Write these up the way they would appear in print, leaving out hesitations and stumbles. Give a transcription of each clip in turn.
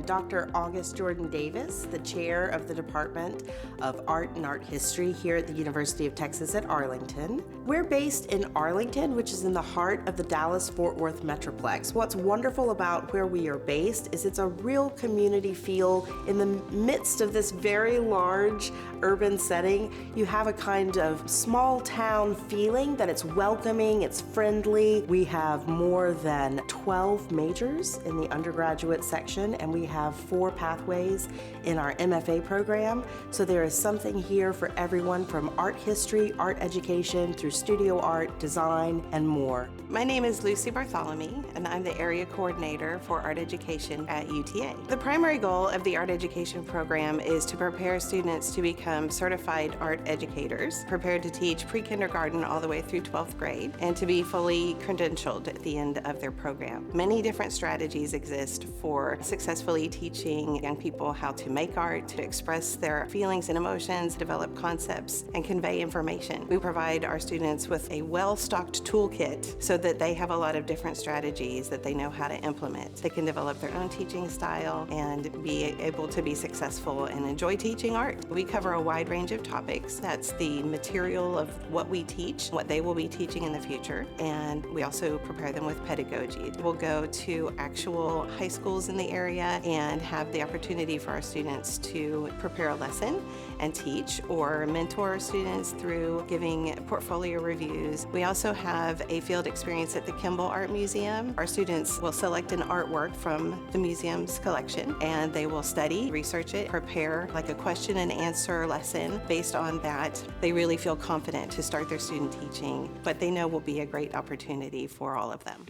Dr. August Jordan Davis, the chair of the Department of Art and Art History here at the University of Texas at Arlington. We're based in Arlington, which is in the heart of the Dallas-Fort Worth Metroplex. What's wonderful about where we are based is it's a real community feel in the midst of this very large urban setting. You have a kind of small town feeling that it's welcoming, it's friendly. We have more than 12 majors in the undergraduate section, and we have 4 pathways in our MFA program. So there is something here for everyone from art history, art education, through studio art, design, and more. My name is Lucy Bartholomew, and I'm the area coordinator for art education at UTA. The primary goal of the art education program is to prepare students to become certified art educators, prepared to teach pre-kindergarten all the way through 12th grade, and to be fully credentialed at the end of their program. Many different strategies exist for successfully teaching young people how to make art, to express their feelings and emotions, develop concepts, and convey information. We provide our students with a well-stocked toolkit so that they have a lot of different strategies that they know how to implement. They can develop their own teaching style and be able to be successful and enjoy teaching art. We cover a wide range of topics. That's the material of what we teach, what they will be teaching in the future, and we also prepare them with pedagogy. We'll go to actual high schools in the area and have the opportunity for our students to prepare a lesson and teach or mentor our students through giving portfolio reviews. We also have a field experience at the Kimball Art Museum. Our students will select an artwork from the museum's collection and they will study, research it, prepare like a question and answer lesson. Based on that, they really feel confident to start their student teaching, but they know will be a great opportunity for all of them.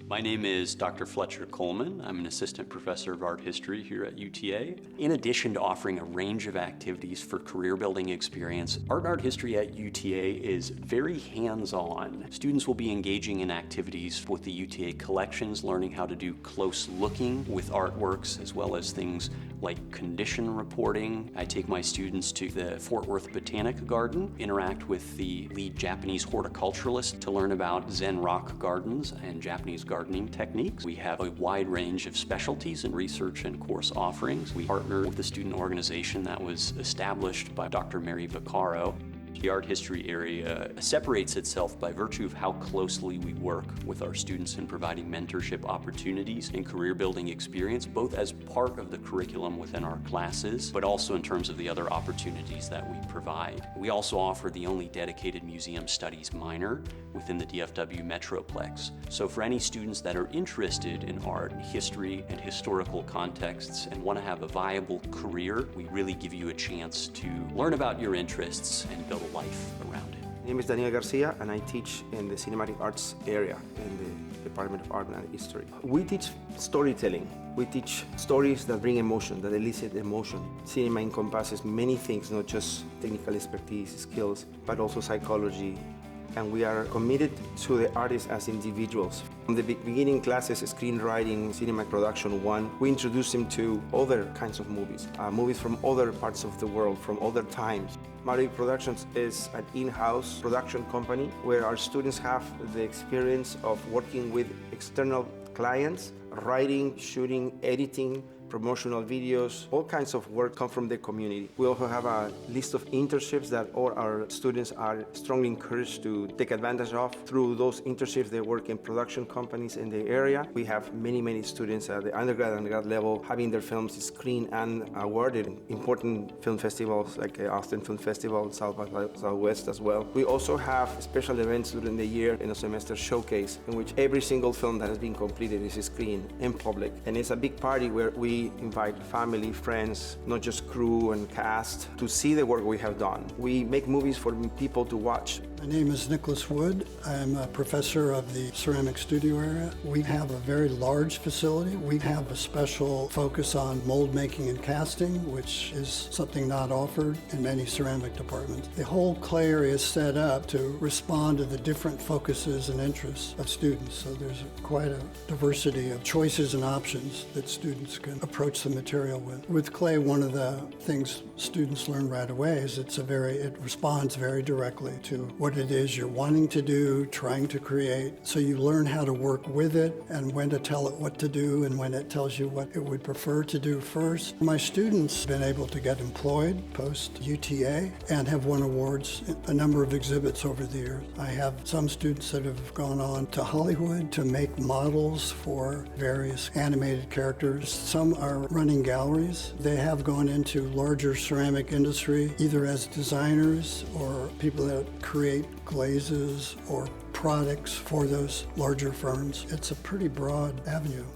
My name is Dr. Fletcher Coleman. I'm an assistant professor of art history here at UTA. In addition to offering a range of activities for career building experience, art and art history at UTA is very hands-on. Students will be engaging in activities with the UTA collections, learning how to do close looking with artworks, as well as things like condition reporting. I take my students to the Fort Worth Botanic Garden, interact with the lead Japanese horticulturalist to learn about Zen rock gardens and Japanese gardening techniques. We have a wide range of specialties in research and course offerings. We partner with a student organization that was established by Dr. Mary Vaccaro. The art history area separates itself by virtue of how closely we work with our students in providing mentorship opportunities and career building experience, both as part of the curriculum within our classes, but also in terms of the other opportunities that we provide. We also offer the only dedicated museum studies minor within the DFW Metroplex. So for any students that are interested in art, history, and historical contexts and want to have a viable career, we really give you a chance to learn about your interests and build a life around it. My name is Daniel Garcia and I teach in the cinematic arts area in the Department of Art and History. We teach storytelling. We teach stories that bring emotion, that elicit emotion. Cinema encompasses many things, not just technical expertise, skills, but also psychology. And we are committed to the artists as individuals. From the beginning classes, screenwriting, cinema production 1, we introduce them to other kinds of movies, movies from other parts of the world, from other times. Maui Productions is an in-house production company where our students have the experience of working with external clients, writing, shooting, editing, promotional videos, all kinds of work come from the community. We also have a list of internships that all our students are strongly encouraged to take advantage of. Through those internships, they work in production companies in the area. We have many students at the undergrad and grad level having their films screened and awarded in important film festivals like Austin Film Festival, South by Southwest as well. We also have special events during the year in a semester showcase in which every single film that has been completed is screened in public. And it's a big party where we invite family, friends, not just crew and cast, to see the work we have done. We make movies for people to watch. My name is Nicholas Wood. I'm a professor of the ceramic studio area. We have a very large facility. We have a special focus on mold making and casting, which is something not offered in many ceramic departments. The whole clay area is set up to respond to the different focuses and interests of students. So there's quite a diversity of choices and options that students can approach approach the material with. With clay, one of the things students learn right away is it responds very directly to what it is you're wanting to do, trying to create. So you learn how to work with it and when to tell it what to do and when it tells you what it would prefer to do first. My students have been able to get employed post UTA and have won awards in a number of exhibits over the years. I have some students that have gone on to Hollywood to make models for various animated characters. Some are running galleries. They have gone into larger ceramic industry, either as designers or people that create glazes or products for those larger firms. It's a pretty broad avenue.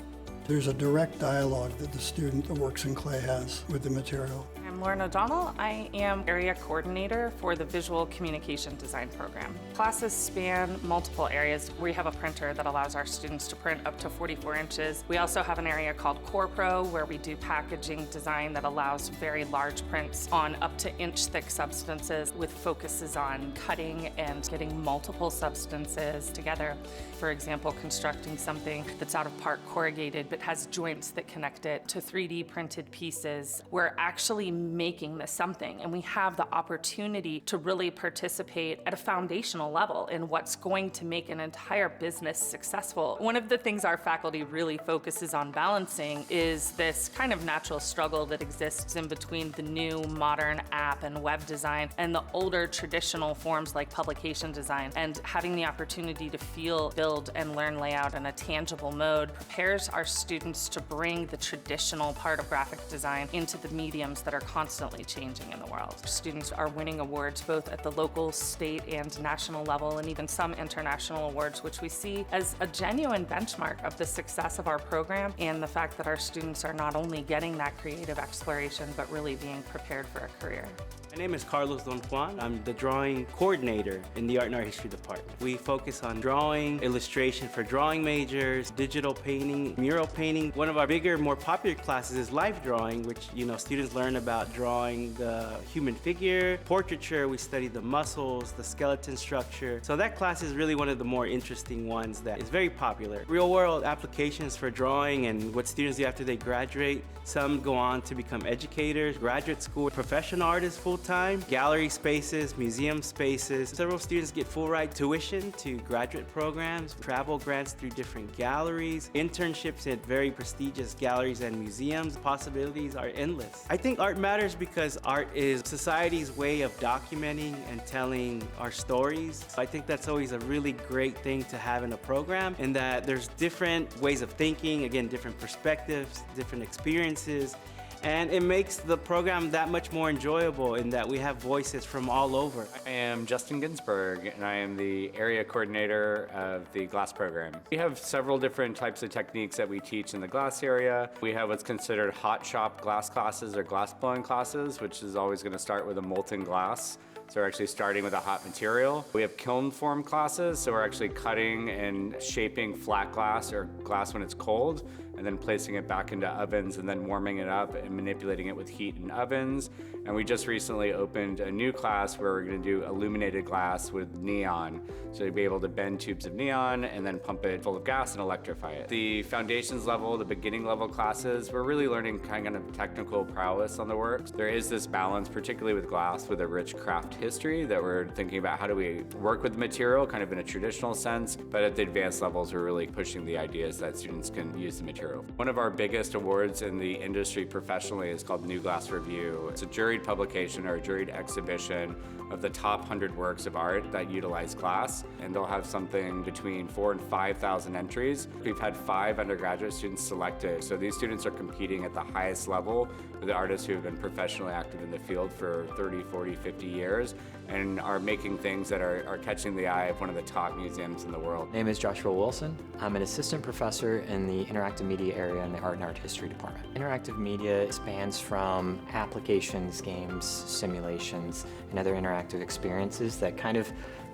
There's a direct dialogue that the student that works in clay has with the material. I'm Lauren O'Donnell. I am area coordinator for the Visual Communication Design program. Classes span multiple areas. We have a printer that allows our students to print up to 44 inches. We also have an area called Core Pro where we do packaging design that allows very large prints on up to inch-thick substances with focuses on cutting and getting multiple substances together. For example, constructing something that's out of part corrugated but has joints that connect it to 3D printed pieces. We're actually making this something, and we have the opportunity to really participate at a foundational level in what's going to make an entire business successful. One of the things our faculty really focuses on balancing is this kind of natural struggle that exists in between the new modern app and web design and the older traditional forms like publication design. And having the opportunity to feel, build, and learn layout in a tangible mode prepares our students to bring the traditional part of graphic design into the mediums that are constantly changing in the world. Students are winning awards both at the local, state, and national level, and even some international awards, which we see as a genuine benchmark of the success of our program and the fact that our students are not only getting that creative exploration, but really being prepared for a career. My name is Carlos Don Juan. I'm the drawing coordinator in the Art and Art History Department. We focus on drawing, illustration for drawing majors, digital painting, mural painting. One of our bigger, more popular classes is life drawing, which, students learn about drawing the human figure. Portraiture, we study the muscles, the skeleton structure. So that class is really one of the more interesting ones that is very popular. Real world applications for drawing and what students do after they graduate. Some go on to become educators, graduate school, professional artists full-time, gallery spaces, museum spaces. Several students get full ride tuition to graduate programs, travel grants through different galleries, internships at very prestigious galleries and museums. Possibilities are endless. I think art matters because art is society's way of documenting and telling our stories. I think that's always a really great thing to have in a program, in that there's different ways of thinking, again, different perspectives, different experiences, and it makes the program that much more enjoyable in that we have voices from all over. I am Justin Ginsberg, and I am the area coordinator of the glass program. We have several different types of techniques that we teach in the glass area. We have what's considered hot shop glass classes or glass blowing classes, which is always going to start with a molten glass. So we're actually starting with a hot material. We have kiln form classes, so we're actually cutting and shaping flat glass or glass when it's cold, and then placing it back into ovens and then warming it up and manipulating it with heat in ovens. And we just recently opened a new class where we're going to do illuminated glass with neon. So you'll be able to bend tubes of neon and then pump it full of gas and electrify it. The foundations level, the beginning level classes, we're really learning kind of technical prowess on the work. There is this balance, particularly with glass, with a rich craft history that we're thinking about how do we work with the material kind of in a traditional sense, but at the advanced levels we're really pushing the ideas that students can use the material. One of our biggest awards in the industry professionally is called New Glass Review. It's a juried publication or a juried exhibition of the top 100 works of art that utilize glass, and they'll have something between 4,000 and 5,000 entries. We've had 5 undergraduate students selected, so these students are competing at the highest level with the artists who have been professionally active in the field for 30, 40, 50 years and are making things that are catching the eye of one of the top museums in the world. My name is Joshua Wilson. I'm an assistant professor in the interactive media area in the Art and Art History Department. Interactive media spans from applications, games, simulations, and other interactive experiences that kind of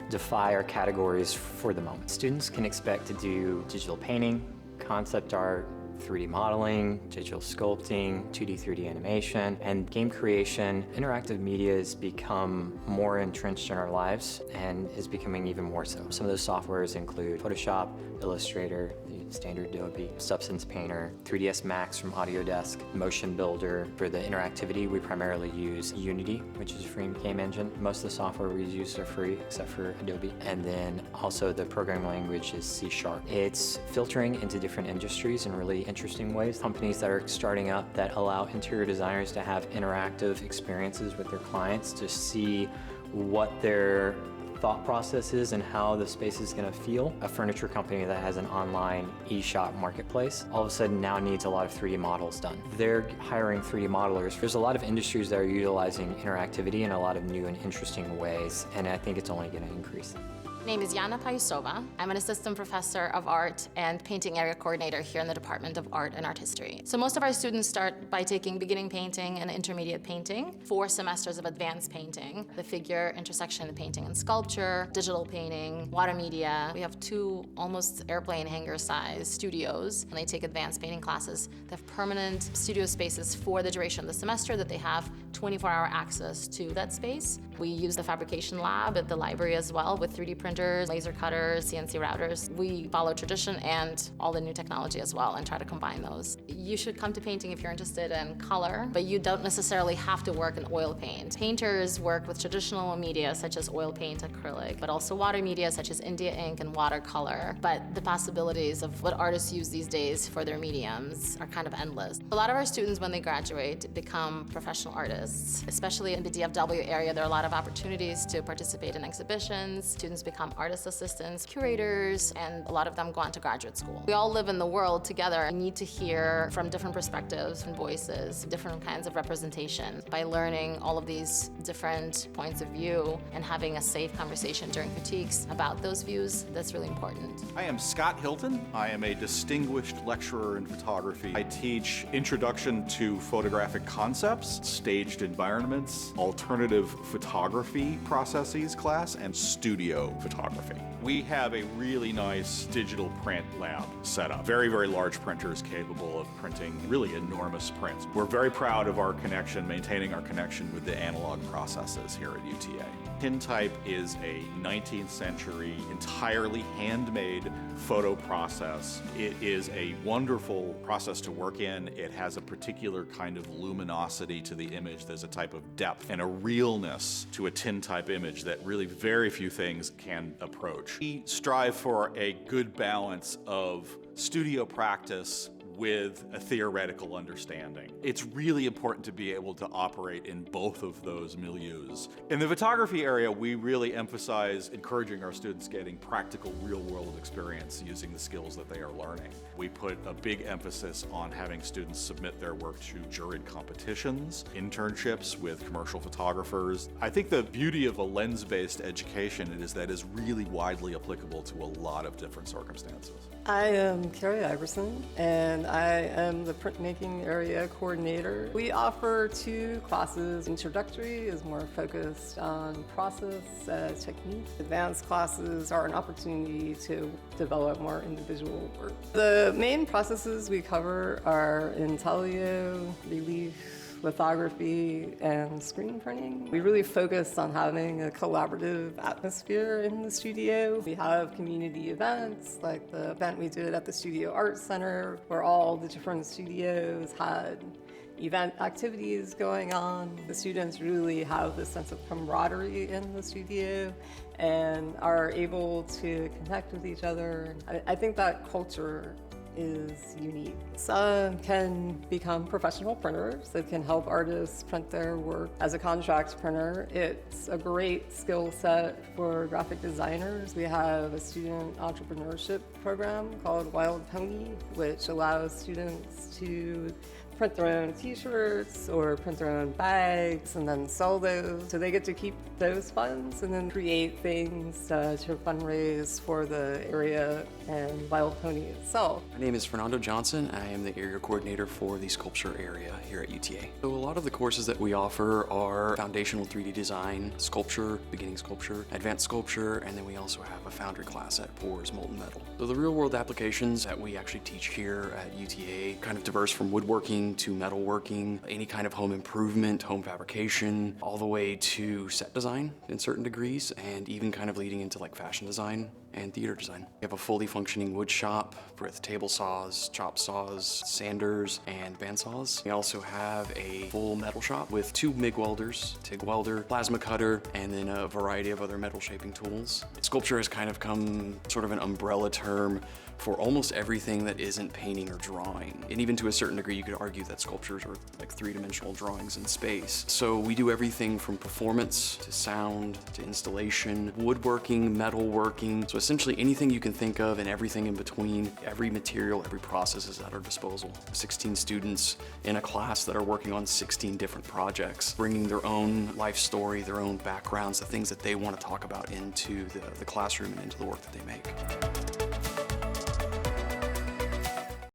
defy our categories for the moment. Students can expect to do digital painting, concept art, 3D modeling, digital sculpting, 2D, 3D animation, and game creation. Interactive media has become more entrenched in our lives and is becoming even more so. Some of those softwares include Photoshop, Illustrator, standard Adobe, Substance Painter, 3ds Max from Autodesk, Motion Builder. For the interactivity, we primarily use Unity, which is a free game engine. Most of the software we use are free, except for Adobe. And then also the programming language is C#. It's filtering into different industries in really interesting ways. Companies that are starting up that allow interior designers to have interactive experiences with their clients to see what their thought process is and how the space is going to feel. A furniture company that has an online e-shop marketplace all of a sudden now needs a lot of 3D models done. They're hiring 3D modelers. There's a lot of industries that are utilizing interactivity in a lot of new and interesting ways, and I think it's only going to increase. My name is Yana Payusova. I'm an assistant professor of art and painting area coordinator here in the Department of Art and Art History. So most of our students start by taking beginning painting and intermediate painting, 4 semesters of advanced painting, the figure, intersection painting and sculpture, digital painting, water media. We have 2 almost airplane hangar size studios, and they take advanced painting classes. They have permanent studio spaces for the duration of the semester that they have 24-hour access to that space. We use the fabrication lab at the library as well with 3D printers, laser cutters, CNC routers. We follow tradition and all the new technology as well and try to combine those. You should come to painting if you're interested in color, but you don't necessarily have to work in oil paint. Painters work with traditional media such as oil paint, acrylic, but also water media such as India ink and watercolor. But the possibilities of what artists use these days for their mediums are kind of endless. A lot of our students, when they graduate, become professional artists. Especially in the DFW area, there are a lot of opportunities to participate in exhibitions. Students become artist assistants, curators, and a lot of them go on to graduate school. We all live in the world together and need to hear from different perspectives and voices, different kinds of representation. By learning all of these different points of view and having a safe conversation during critiques about those views, that's really important. I am Scott Hilton. I am a distinguished lecturer in photography. I teach Introduction to Photographic Concepts, Staged Environments, Alternative Photography Processes class, and Studio Photography. We have a really nice digital print lab set up. Very, very large printers capable of printing really enormous prints. We're very proud of our connection, maintaining our connection with the analog processes here at UTA. Tintype is a 19th century, entirely handmade photo process. It is a wonderful process to work in. It has a particular kind of luminosity to the image. There's a type of depth and a realness to a tintype image that really very few things can approach. We strive for a good balance of studio practice with a theoretical understanding. It's really important to be able to operate in both of those milieus. In the photography area, we really emphasize encouraging our students getting practical real-world experience using the skills that they are learning. We put a big emphasis on having students submit their work to juried competitions, internships with commercial photographers. I think the beauty of a lens-based education is that it's really widely applicable to a lot of different circumstances. I am Carrie Iverson, and I am the printmaking area coordinator. We offer 2 classes. Introductory is more focused on process technique. Advanced classes are an opportunity to develop more individual work. The main processes we cover are intaglio, relief, lithography, and screen printing. We really focus on having a collaborative atmosphere in the studio. We have community events, like the event we did at the Studio Arts Center, where all the different studios had event activities going on. The students really have this sense of camaraderie in the studio and are able to connect with each other. I think that culture is unique. Some can become professional printers that can help artists print their work. As a contract printer, it's a great skill set for graphic designers. We have a student entrepreneurship program called Wild Pony, which allows students to print their own t-shirts or print their own bags and then sell those. So they get to keep those funds and then create things to fundraise for the area and Wild Pony itself. My name is Fernando Johnson. I am the area coordinator for the sculpture area here at UTA. So a lot of the courses that we offer are foundational 3D design, sculpture, beginning sculpture, advanced sculpture, and then we also have a foundry class that pours molten metal. So the real world applications that we actually teach here at UTA kind of diverse from woodworking to metalworking, any kind of home improvement, home fabrication, all the way to set design in certain degrees, and even kind of leading into like fashion design. and theater design. We have a fully functioning wood shop with table saws, chop saws, sanders, and bandsaws. We also have a full metal shop with 2 MIG welders, TIG welder, plasma cutter, and then a variety of other metal shaping tools. Sculpture has kind of come sort of an umbrella term for almost everything that isn't painting or drawing. And even to a certain degree, you could argue that sculptures are like 3-dimensional drawings in space. So we do everything from performance to sound to installation, woodworking, metalworking. So essentially anything you can think of and everything in between, every material, every process is at our disposal. 16 students in a class that are working on 16 different projects, bringing their own life story, their own backgrounds, the things that they want to talk about into the classroom and into the work that they make.